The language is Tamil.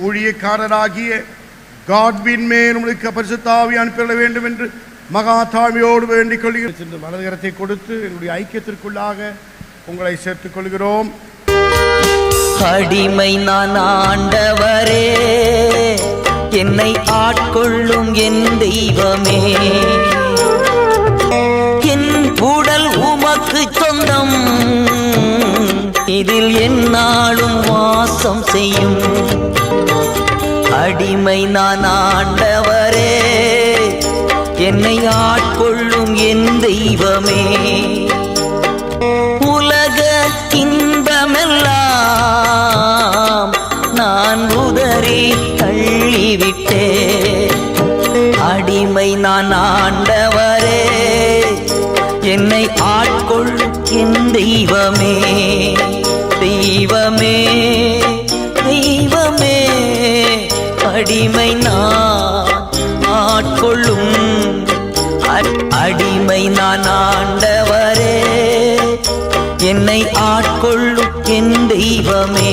ஊழியக்காரராகிய காட்வின் மேல் உங்களுக்கு பரிசுத்த ஆவி அனுப்பிவிட வேண்டும் என்று மகா தாழ்மையோடு வேண்டிக் கொள்கிறேன். மனதிரத்தை கொடுத்து என்னுடைய ஐக்கியத்திற்குள்ளாக உங்களை சேர்த்துக் கொள்கிறோம். அடிமை நான் ஆண்டவரே, என்னை ஆட்கொள்ளும் என் தெய்வமே. என் உடல் உமக்கு சொந்தம், இதில் எந்நாளும் வாசம் செய்யும். அடிமை நான் ஆண்டவரே, என்னை ஆட்கொள்ளும் என் தெய்வமே. உலக இன்பமெல்லாம் நான் உதறி தள்ளிவிட்டே. அடிமை நான் ஆண்டவரே, என்னை ஆட்கொள்ளும் என் தெய்வமே. தெய்வமே தெய்வமே, அடிமை நான் ஆட்கொள்ளும். அடிமை நான் ஆண்டவரே, என்னை ஆட்கொள்ளும் என் தெய்வமே.